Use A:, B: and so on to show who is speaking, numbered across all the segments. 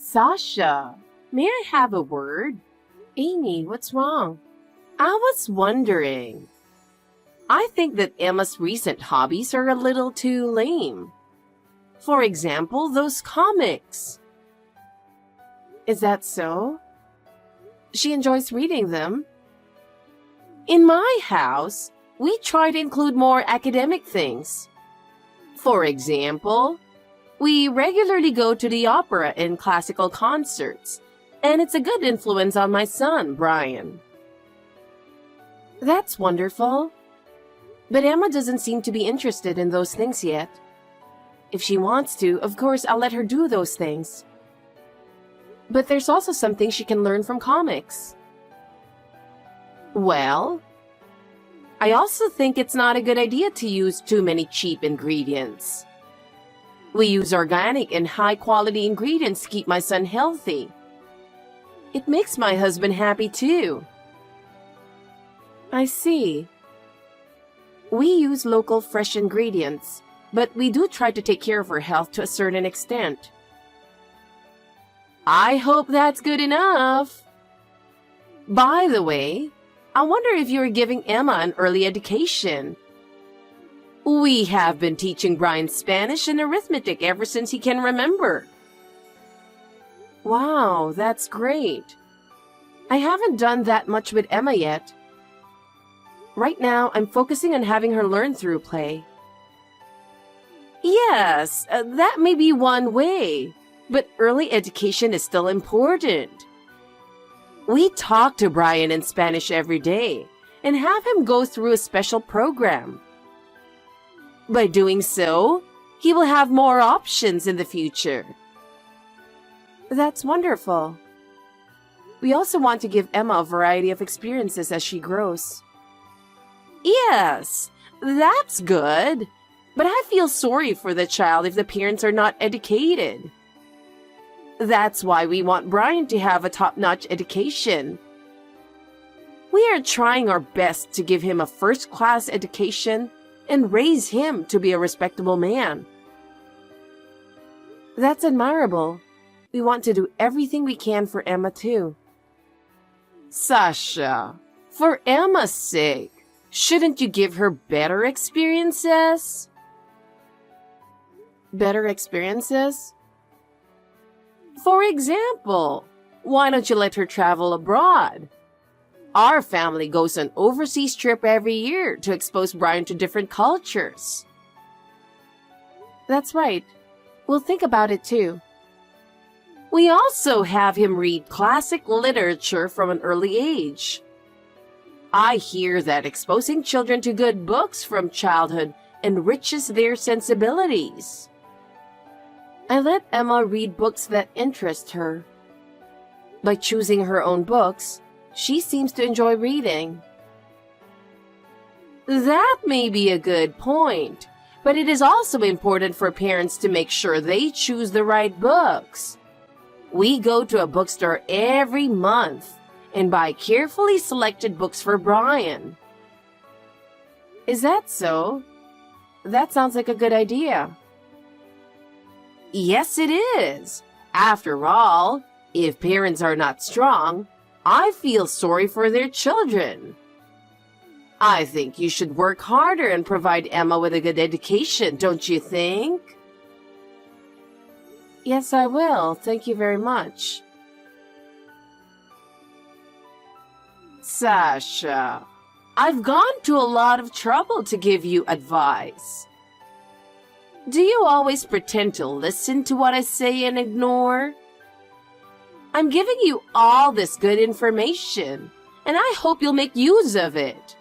A: Sasha, may I have a word? Amy, what's wrong? I was wondering. I think that Emma's recent hobbies are a little too lame. For example, those comics. Is that so? She enjoys reading them. In my house, we try to include more academic things. For example, we regularly go to the opera and classical concerts, and it's a good influence on my son, Brian. That's wonderful. But Emma doesn't seem to be interested in those things yet. If she wants to, of course, I'll let her do those things. But there's also something she can learn from comics. Well, I also think it's not a good idea to use too many cheap ingredients. We use organic and high-quality ingredients to keep my son healthy. It makes my husband happy too. I see. We use local fresh ingredients, but we do try to take care of her health to a certain extent. I hope that's good enough. By the way, I wonder if you're giving Emma an early education. We have been teaching Brian Spanish and arithmetic ever since he can remember. Wow, that's great. I haven't done that much with Emma yet. Right now, I'm focusing on having her learn through play. Yes, that may be one way, but early education is still important. We talk to Brian in Spanish every day and have him go through a special program. By doing so, he will have more options in the future. That's wonderful. We also want to give Emma a variety of experiences as she grows. Yes, that's good. But I feel sorry for the child if the parents are not educated. That's why we want Brian to have a top-notch education. We are trying our best to give him a first-class education and raise him to be a respectable man. That's admirable. We want to do everything we can for Emma too. Sasha, for Emma's sake, shouldn't you give her better experiences? Better experiences? For example, why don't you let her travel abroad? Our family goes on overseas trip every year to expose Brian to different cultures. That's right. We'll think about it too. We also have him read classic literature from an early age. I hear that exposing children to good books from childhood enriches their sensibilities. I let Emma read books that interest her. By choosing her own books, she seems to enjoy reading. That may be a good point, but it is also important for parents to make sure they choose the right books. We go to a bookstore every month and buy carefully selected books for Brian. Is that so? That sounds like a good idea. Yes, it is. After all, if parents are not strong, I feel sorry for their children. I think you should work harder and provide Emma with a good education, don't you think? Yes, I will. Thank you very much. Sasha, I've gone to a lot of trouble to give you advice. Do you always pretend to listen to what I say and ignore? I'm giving you all this good information, and I hope you'll make use of it.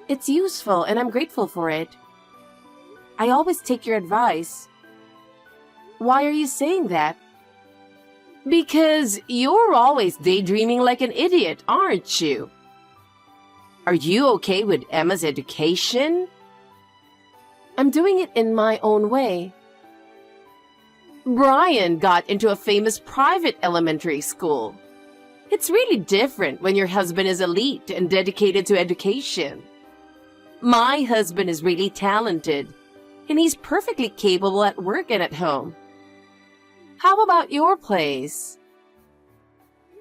A: It's useful, and I'm grateful for it. I always take your advice. Why are you saying that? Because you're always daydreaming like an idiot, aren't you? Are you okay with Emma's education? I'm doing it in my own way. Brian got into a famous private elementary school. It's really different when your husband is elite and dedicated to education. My husband is really talented, and he's perfectly capable at work and at home. How about your place?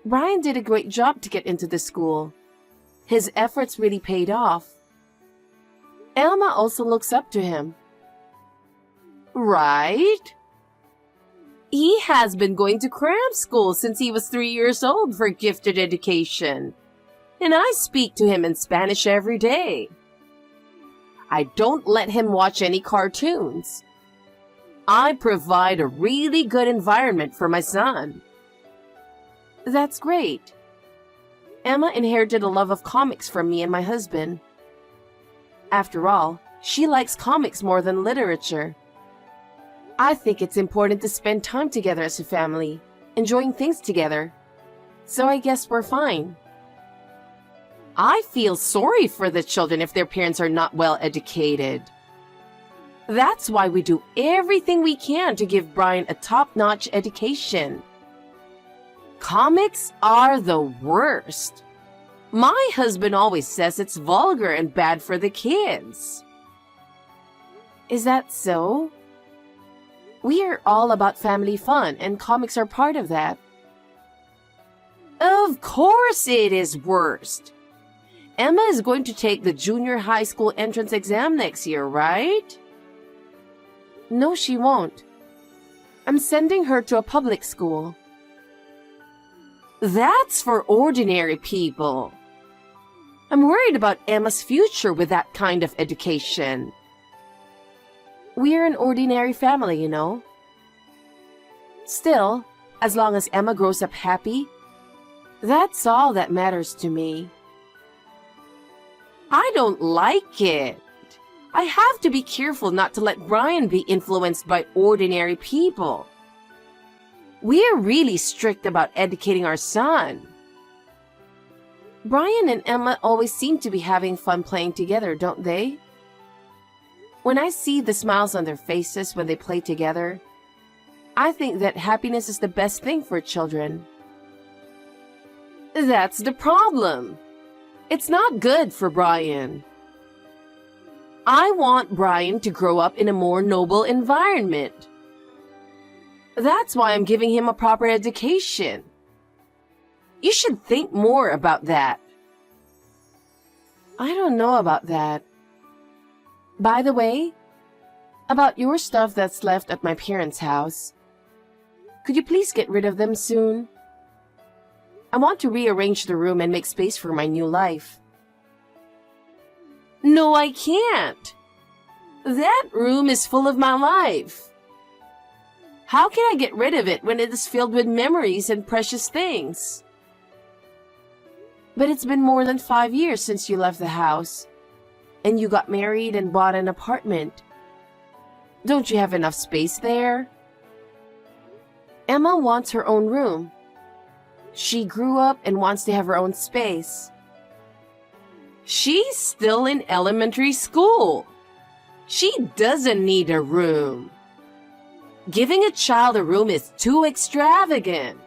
A: Brian did a great job to get into the school. His efforts really paid off. Elma also looks up to him. Right? He has been going to cram school since he was 3 years old for gifted education. And I speak to him in Spanish every day. I don't let him watch any cartoons. I provide a really good environment for my son. That's great. Emma inherited a love of comics from me and my husband. After all, she likes comics more than literature. I think it's important to spend time together as a family, enjoying things together. So I guess we're fine. I feel sorry for the children if their parents are not well educated. That's why we do everything we can to give Brian a top-notch education. Comics are the worst. My husband always says it's vulgar and bad for the kids. Is that so? We are all about family fun, and comics are part of that. Of course it is worst. Emma is going to take the junior high school entrance exam next year, right? No, she won't. I'm sending her to a public school. That's for ordinary people. I'm worried about Emma's future with that kind of education. We're an ordinary family, you know. Still, as long as Emma grows up happy, that's all that matters to me. I don't like it. I have to be careful not to let Brian be influenced by ordinary people. We're really strict about educating our son. Brian and Emma always seem to be having fun playing together, don't they? When I see the smiles on their faces when they play together, I think that happiness is the best thing for children. That's the problem. It's not good for Brian. I want Brian to grow up in a more noble environment. That's why I'm giving him a proper education. You should think more about that. I don't know about that. By the way, about your stuff that's left at my parents' house, could you please get rid of them soon? I want to rearrange the room and make space for my new life. No, I can't. That room is full of my life. How can I get rid of it when it is filled with memories and precious things? But it's been more than 5 years since you left the house, and you got married and bought an apartment. Don't you have enough space there? Emma wants her own room. She grew up and wants to have her own space. She's still in elementary school. She doesn't need a room. Giving a child a room is too extravagant.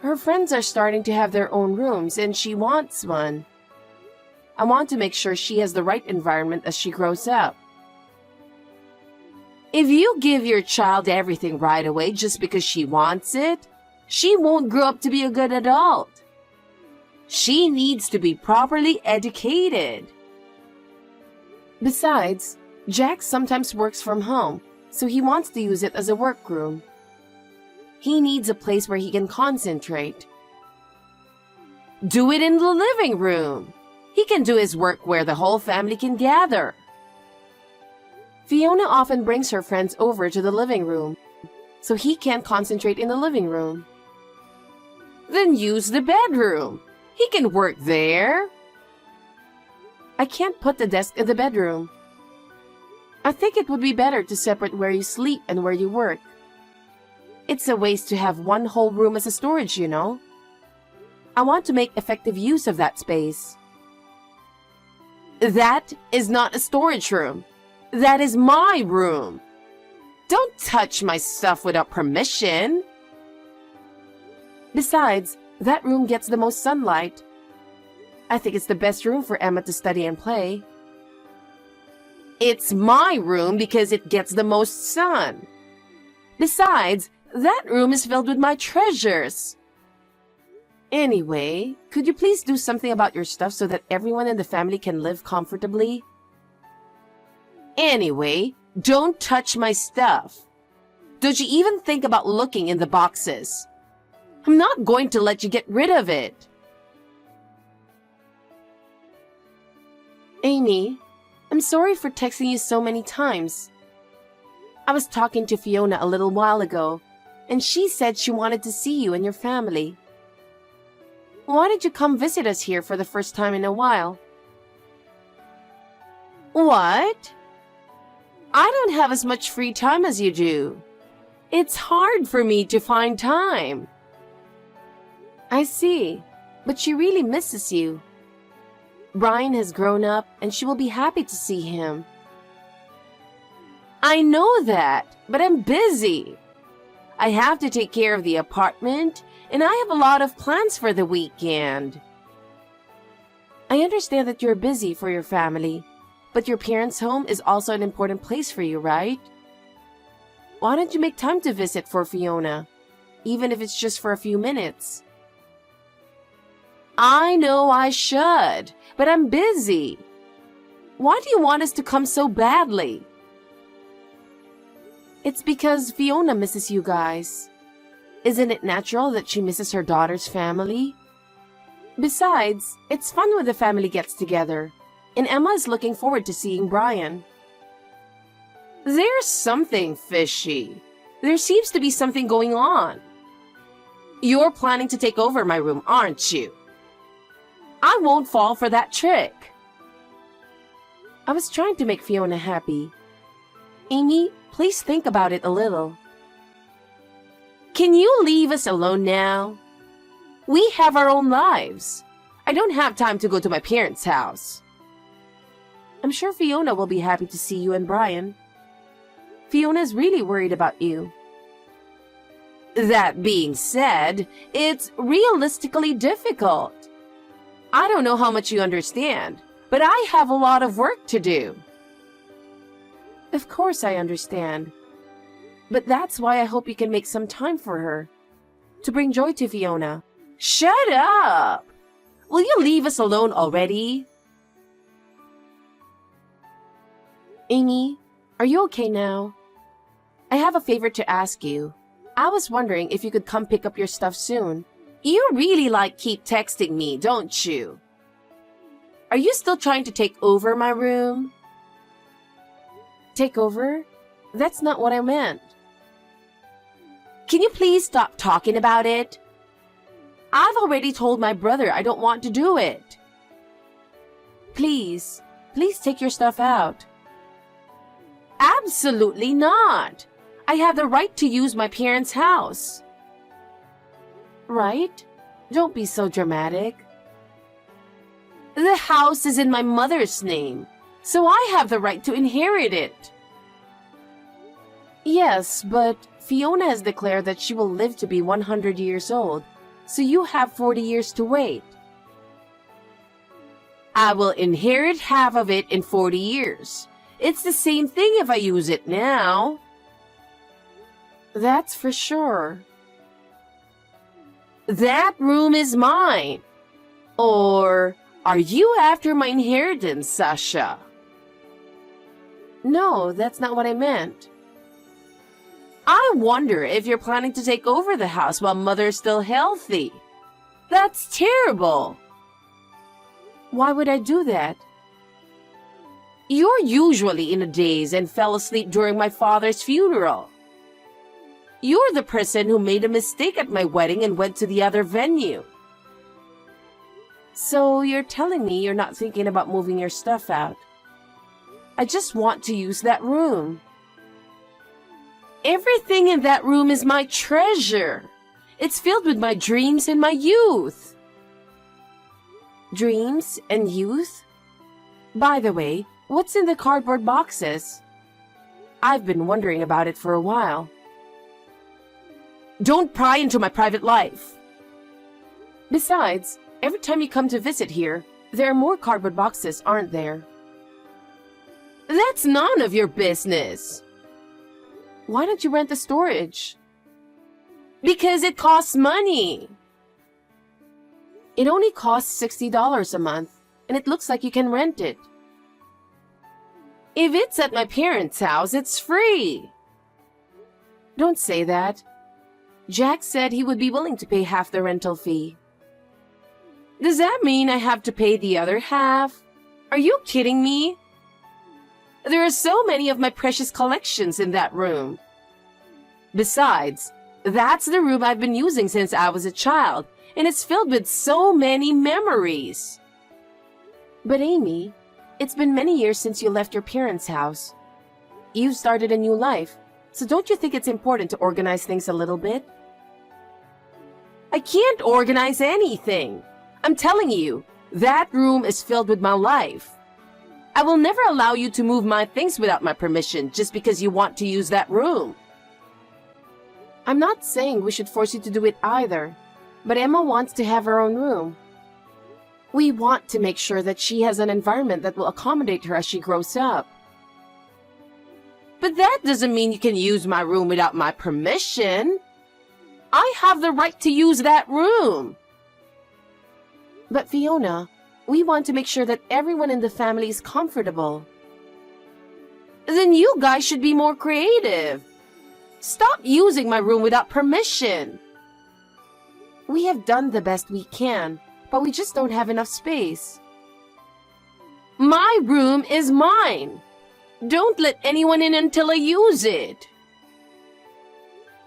A: Her friends are starting to have their own rooms, and she wants one. I want to make sure she has the right environment as she grows up. If you give your child everything right away just because she wants it, she won't grow up to be a good adult. She needs to be properly educated. Besides, Jack sometimes works from home, so he wants to use it as a workroom. He needs a place where he can concentrate. Do it in the living room. He can do his work where the whole family can gather. Fiona often brings her friends over to the living room, so he can't concentrate in the living room. Then use the bedroom. He can work there. I can't put the desk in the bedroom. I think it would be better to separate where you sleep and where you work. It's a waste to have one whole room as a storage, you know. I want to make effective use of that space. That is not a storage room. That is my room. Don't touch my stuff without permission. Besides, that room gets the most sunlight. I think it's the best room for Emma to study and play. It's my room because it gets the most sun. Besides, that room is filled with my treasures. Anyway, could you please do something about your stuff so that everyone in the family can live comfortably? Anyway, don't touch my stuff. Don't you even think about looking in the boxes. I'm not going to let you get rid of it. Amy, I'm sorry for texting you so many times. I was talking to Fiona a little while ago, and she said she wanted to see you and your family. Why did you come visit us here for the first time in a while? What? I don't have as much free time as you do. It's hard for me to find time. I see, but she really misses you. Brian has grown up, and she will be happy to see him. I know that, but I'm busy. I have to take care of the apartment, and I have a lot of plans for the weekend. I understand that you're busy for your family, but your parents' home is also an important place for you, right? Why don't you make time to visit for Fiona, even if it's just for a few minutes? I know I should, but I'm busy. Why do you want us to come so badly? It's because Fiona misses you guys. Isn't it natural that she misses her daughter's family? Besides, it's fun when the family gets together, and Emma is looking forward to seeing Brian. There's something fishy. There seems to be something going on. You're planning to take over my room, aren't you? I won't fall for that trick. I was trying to make Fiona happy. Amy, please think about it a little. Can you leave us alone now? We have our own lives. I don't have time to go to my parents' house. I'm sure Fiona will be happy to see you and Brian. Fiona's really worried about you. That being said, it's realistically difficult. I don't know how much you understand, but I have a lot of work to do. Of course I understand. But that's why I hope you can make some time for her. To bring joy to Fiona. Shut up! Will you leave us alone already? Amy, are you okay now? I have a favor to ask you. I was wondering if you could come pick up your stuff soon. You really keep texting me, don't you? Are you still trying to take over my room? Take over? That's not what I meant. Can you please stop talking about it? I've already told my brother I don't want to do it. Please take your stuff out. Absolutely not. I have the right to use my parents' house. Right? Don't be so dramatic. The house is in my mother's name, so I have the right to inherit it. Yes, but Fiona has declared that she will live to be 100 years old, so you have 40 years to wait. I will inherit half of it in 40 years. It's the same thing if I use it now. That's for sure. That room is mine. Or are you after my inheritance, Sasha? No, that's not what I meant. I wonder if you're planning to take over the house while Mother's still healthy. That's terrible. Why would I do that? You're usually in a daze and fell asleep during my father's funeral. You're the person who made a mistake at my wedding and went to the other venue. So you're telling me you're not thinking about moving your stuff out. I just want to use that room. Everything in that room is my treasure. It's filled with my dreams and my youth. Dreams and youth? By the way, what's in the cardboard boxes? I've been wondering about it for a while. Don't pry into my private life. Besides, every time you come to visit here, there are more cardboard boxes, aren't there? That's none of your business. Why don't you rent the storage? Because it costs money. It only costs $60 a month, and it looks like you can rent it. If it's at my parents' house, it's free. Don't say that. Jack said he would be willing to pay half the rental fee. Does that mean I have to pay the other half? Are you kidding me? There are so many of my precious collections in that room. Besides, that's the room I've been using since I was a child, and it's filled with so many memories. But Amy, it's been many years since you left your parents' house. You've started a new life, so don't you think it's important to organize things a little bit? I can't organize anything. I'm telling you, that room is filled with my life. I will never allow you to move my things without my permission just because you want to use that room. I'm not saying we should force you to do it either, but Emma wants to have her own room. We want to make sure that she has an environment that will accommodate her as she grows up. But that doesn't mean you can use my room without my permission. I have the right to use that room. But Fiona, we want to make sure that everyone in the family is comfortable. Then you guys should be more creative. Stop using my room without permission. We have done the best we can, but we just don't have enough space. My room is mine. Don't let anyone in until I use it.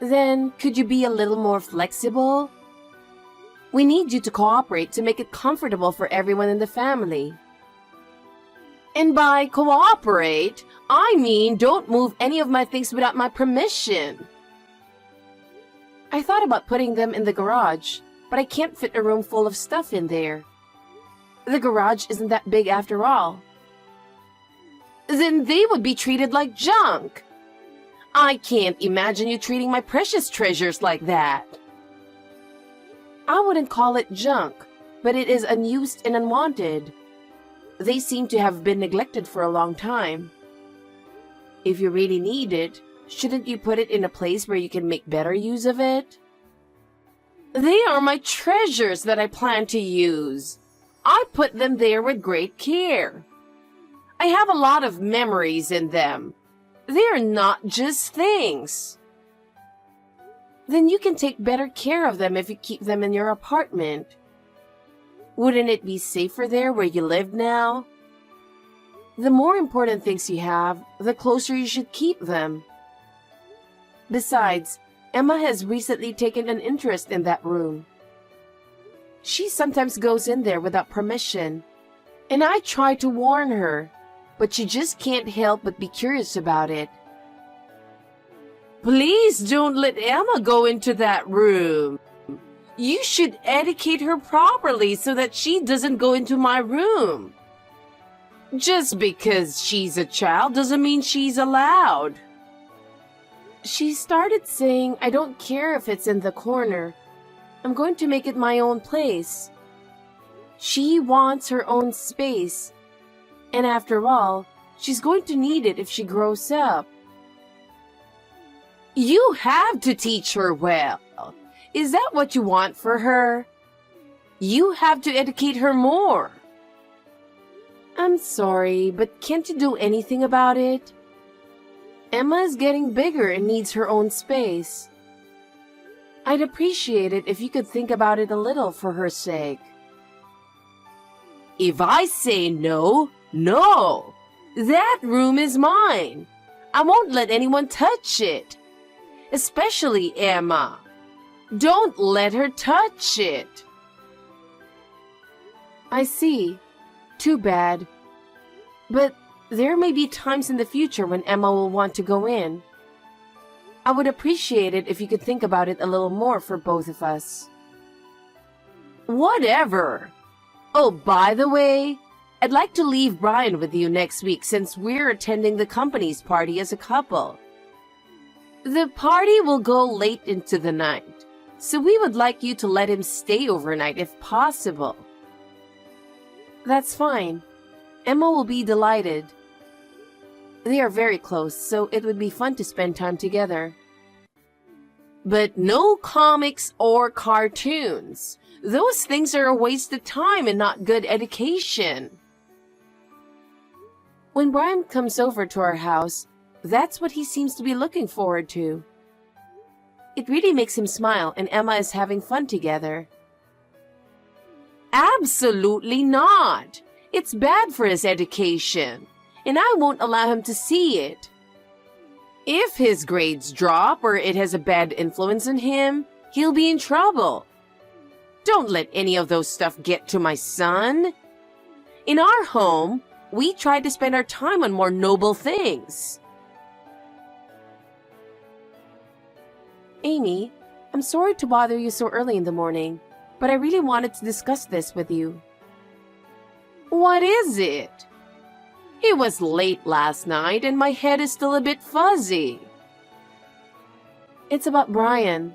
A: Then, could you be a little more flexible? We need you to cooperate to make it comfortable for everyone in the family. And by cooperate, I mean don't move any of my things without my permission. I thought about putting them in the garage, but I can't fit a room full of stuff in there. The garage isn't that big after all. Then they would be treated like junk. I can't imagine you treating my precious treasures like that. I wouldn't call it junk, but it is unused and unwanted. They seem to have been neglected for a long time. If you really need it, shouldn't you put it in a place where you can make better use of it? They are my treasures that I plan to use. I put them there with great care. I have a lot of memories in them. They are not just things. Then you can take better care of them if you keep them in your apartment. Wouldn't it be safer there where you live now? The more important things you have, the closer you should keep them. Besides, Emma has recently taken an interest in that room. She sometimes goes in there without permission, and I try to warn her, but she just can't help but be curious about it. Please don't let Emma go into that room. You should educate her properly so that she doesn't go into my room. Just because she's a child doesn't mean she's allowed. She started saying, I don't care if it's in the corner. I'm going to make it my own place. She wants her own space. And after all, she's going to need it if she grows up. You have to teach her well. Is that what you want for her? You have to educate her more. I'm sorry, but can't you do anything about it? Emma is getting bigger and needs her own space. I'd appreciate it if you could think about it a little for her sake. If I say no, no. That room is mine. I won't let anyone touch it. Especially Emma. Don't let her touch it. I see. Too bad. But there may be times in the future when Emma will want to go in. I would appreciate it if you could think about it a little more for both of us. Whatever. Oh, by the way, I'd like to leave Brian with you next week since we're attending the company's party as a couple. The party will go late into the night, so we would like you to let him stay overnight if possible. That's fine. Emma will be delighted. They are very close, so it would be fun to spend time together. But no comics or cartoons. Those things are a waste of time and not good education. When Brian comes over to our house, that's what he seems to be looking forward to. It really makes him smile, and Emma is having fun together. Absolutely not! It's bad for his education, and I won't allow him to see it. If his grades drop or it has a bad influence on him, he'll be in trouble. Don't let any of those stuff get to my son. In our home, we try to spend our time on more noble things. Amy, I'm sorry to bother you so early in the morning, but I really wanted to discuss this with you. What is it? It was late last night and my head is still a bit fuzzy. It's about Brian.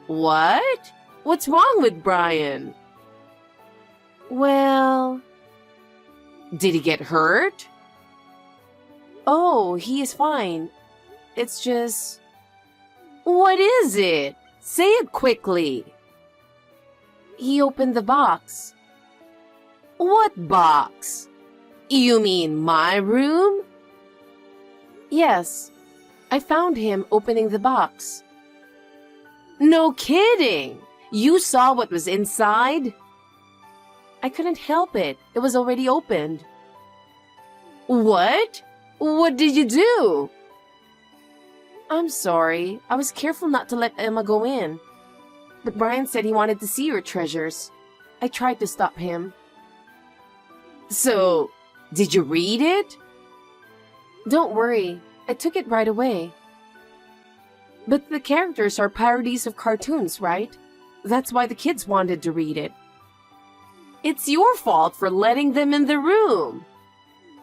A: What? What's wrong with Brian? Well... Did he get hurt? Oh, he is fine. It's just... What is it? Say it quickly. He opened the box. What box? You mean my room? Yes. I found him opening the box. No kidding! You saw what was inside? I couldn't help it. It was already opened. What? What did you do? I'm sorry. I was careful not to let Emma go in. But Brian said he wanted to see your treasures. I tried to stop him. So, did you read it? Don't worry. I took it right away. But the characters are parodies of cartoons, right? That's why the kids wanted to read it. It's your fault for letting them in the room.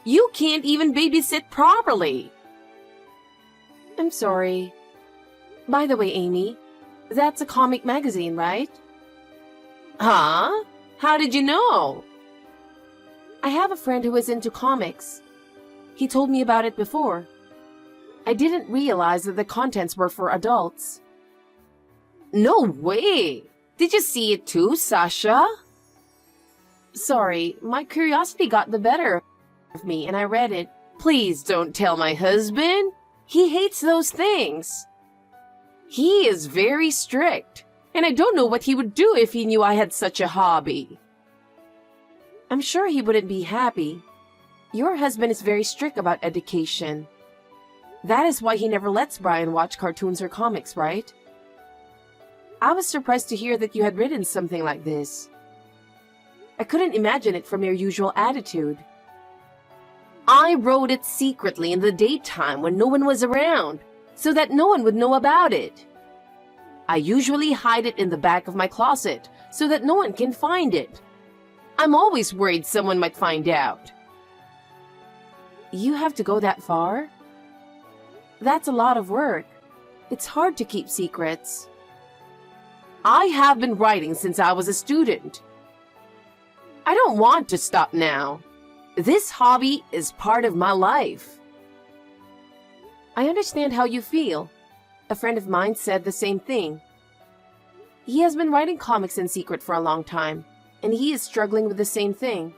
A: You can't even babysit properly. I'm sorry. By the way, Amy, that's a comic magazine, right? Huh? How did you know? I have a friend who is into comics. He told me about it before. I didn't realize that the contents were for adults. No way! Did you see it too, Sasha? Sorry, my curiosity got the better of me and I read it. Please don't tell my husband. He hates those things. He is very strict, and I don't know what he would do if he knew I had such a hobby. I'm sure he wouldn't be happy. Your husband is very strict about education. That is why he never lets Brian watch cartoons or comics, right? I was surprised to hear that you had written something like this. I couldn't imagine it from your usual attitude. I wrote it secretly in the daytime when no one was around, so that no one would know about it. I usually hide it in the back of my closet, so that no one can find it. I'm always worried someone might find out. You have to go that far? That's a lot of work. It's hard to keep secrets. I have been writing since I was a student. I don't want to stop now. This hobby is part of my life. I understand how you feel. A friend of mine said the same thing. He has been writing comics in secret for a long time, and he is struggling with the same thing.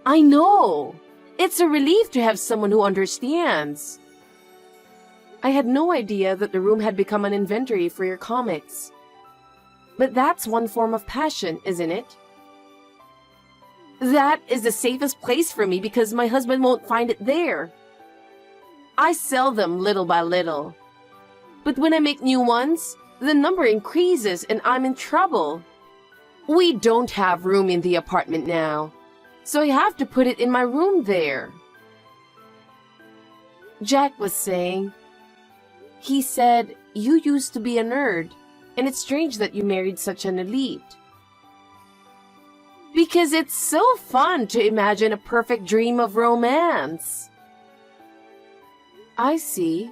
A: I know! It's a relief to have someone who understands. I had no idea that the room had become an inventory for your comics. But that's one form of passion, isn't it? That is the safest place for me because my husband won't find it there. I sell them little by little. But when I make new ones, the number increases and I'm in trouble. We don't have room in the apartment now, so I have to put it in my room there. Jack was saying, he said, you used to be a nerd, and it's strange that you married such an elite. Because it's so fun to imagine a perfect dream of romance. I see.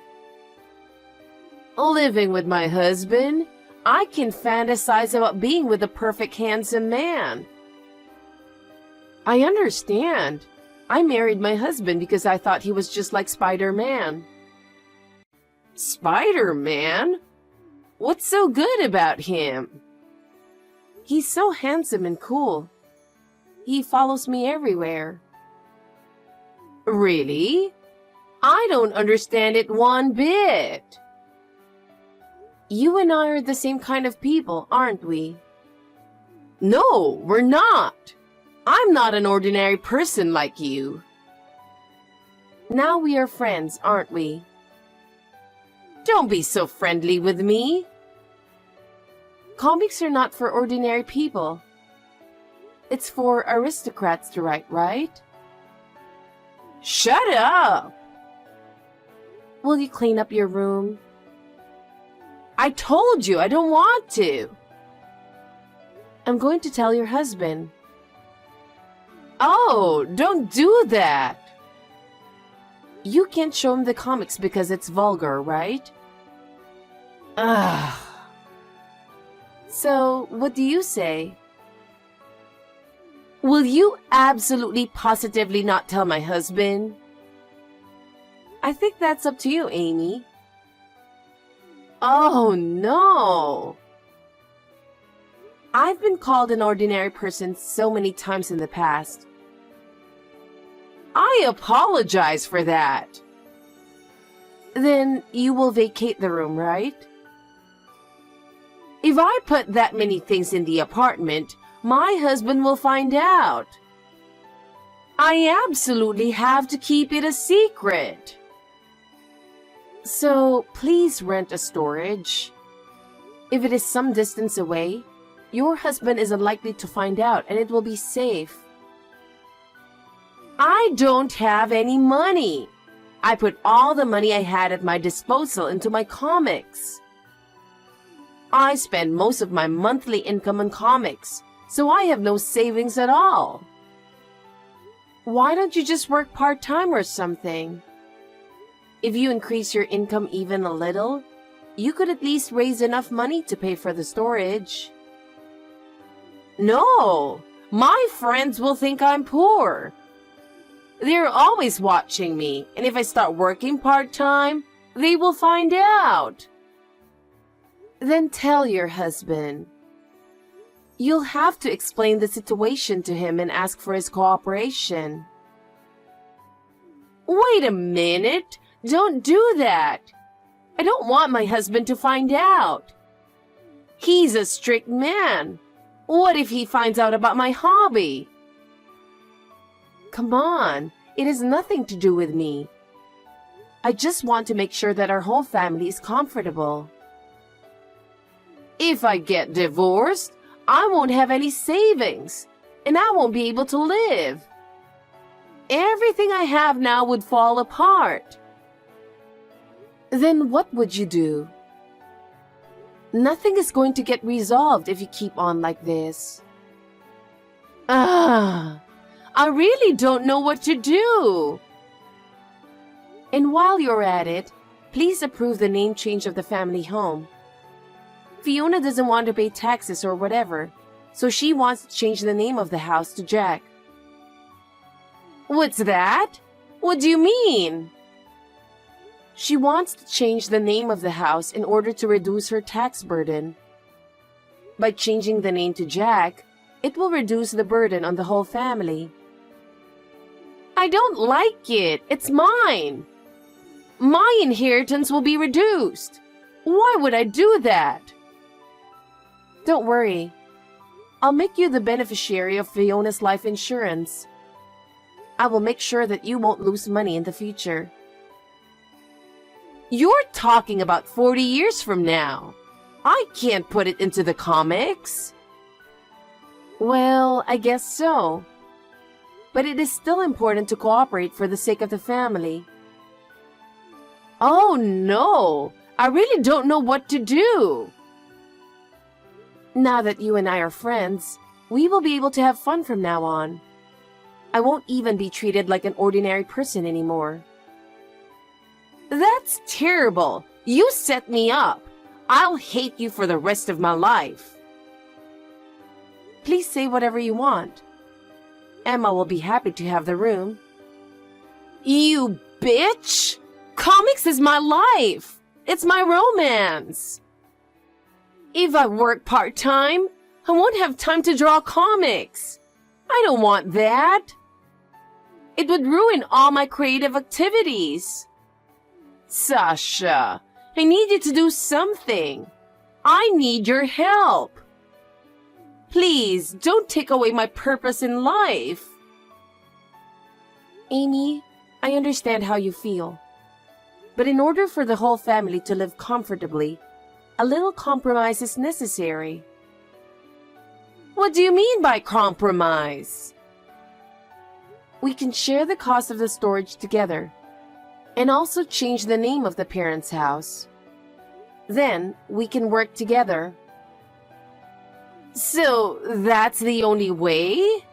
A: Living with my husband, I can fantasize about being with a perfect handsome man. I understand. I married my husband because I thought he was just like Spider-Man. Spider-Man? What's so good about him? He's so handsome and cool. He follows me everywhere. Really? I don't understand it one bit. You and I are the same kind of people, aren't we? No, we're not. I'm not an ordinary person like you. Now we are friends, aren't we? Don't be so friendly with me. Comics are not for ordinary people. It's for aristocrats to write, right? Shut up! Will you clean up your room? I told you I don't want to. I'm going to tell your husband. Oh, don't do that. You can't show him the comics because it's vulgar, right? Ugh. So, what do you say? Will you absolutely positively not tell my husband? I think that's up to you, Amy. Oh, no. I've been called an ordinary person so many times in the past. I apologize for that. Then you will vacate the room, right? If I put that many things in the apartment, my husband will find out. I absolutely have to keep it a secret. So please rent a storage. If it is some distance away, your husband is unlikely to find out and it will be safe. I don't have any money. I put all the money I had at my disposal into my comics. I spend most of my monthly income on comics, so I have no savings at all. Why don't you just work part-time or something? If you increase your income even a little, you could at least raise enough money to pay for the storage. No, my friends will think I'm poor. They're always watching me, and if I start working part-time, they will find out. Then tell your husband. You'll have to explain the situation to him and ask for his cooperation. Wait a minute! Don't do that! I don't want my husband to find out. He's a strict man. What if he finds out about my hobby? Come on, it has nothing to do with me. I just want to make sure that our whole family is comfortable. If I get divorced, I won't have any savings, and I won't be able to live. Everything I have now would fall apart. Then what would you do? Nothing is going to get resolved if you keep on like this. I really don't know what to do. And while you're at it, please approve the name change of the family home. Fiona doesn't want to pay taxes or whatever, so she wants to change the name of the house to Jack. What's that? What do you mean? She wants to change the name of the house in order to reduce her tax burden. By changing the name to Jack, it will reduce the burden on the whole family. I don't like it. It's mine. My inheritance will be reduced. Why would I do that? Don't worry. I'll make you the beneficiary of Fiona's life insurance. I will make sure that you won't lose money in the future. You're talking about 40 years from now. I can't put it into the comics. Well, I guess so. But it is still important to cooperate for the sake of the family. Oh no, I really don't know what to do. Now that you and I are friends, we will be able to have fun from now on. I won't even be treated like an ordinary person anymore. That's terrible. You set me up. I'll hate you for the rest of my life. Please say whatever you want. Emma will be happy to have the room. You bitch! Comics is my life. It's my romance. If I work part-time, I won't have time to draw comics. I don't want that. It would ruin all my creative activities. Sasha, I need you to do something. I need your help. Please, don't take away my purpose in life. Amy, I understand how you feel. But in order for the whole family to live comfortably, a little compromise is necessary. What do you mean by compromise? We can share the cost of the storage together and also change the name of the parents' house. Then we can work together. So that's the only way?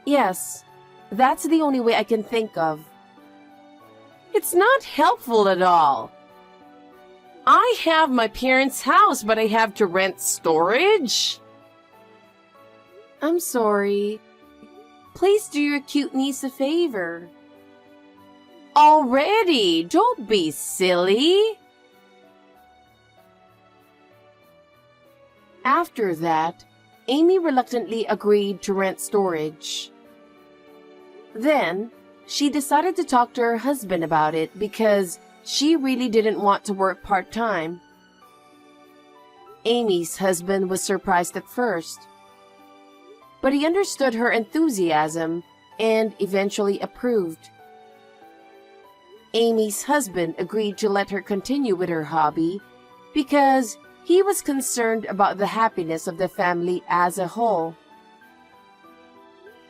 A: Yes, that's the only way I can think of. It's not helpful at all. I have my parents' house, but I have to rent storage? I'm sorry. Please do your cute niece a favor. Already, don't be silly. After that, Amy reluctantly agreed to rent storage. Then, she decided to talk to her husband about it because she really didn't want to work part-time. Amy's husband was surprised at first, but he understood her enthusiasm and eventually approved. Amy's husband agreed to let her continue with her hobby because he was concerned about the happiness of the family as a whole.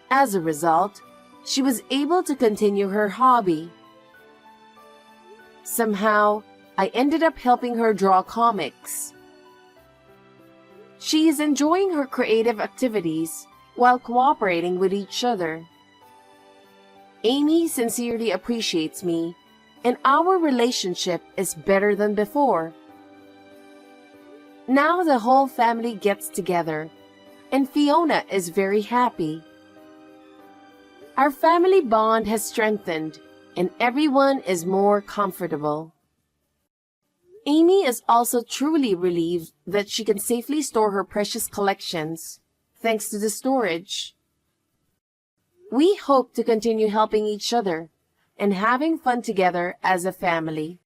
A: As a result, she was able to continue her hobby. Somehow, I ended up helping her draw comics. She is enjoying her creative activities while cooperating with each other. Amy sincerely appreciates me, and our relationship is better than before. Now the whole family gets together, and Fiona is very happy. Our family bond has strengthened, and everyone is more comfortable. Amy is also truly relieved that she can safely store her precious collections, thanks to the storage. We hope to continue helping each other and having fun together as a family.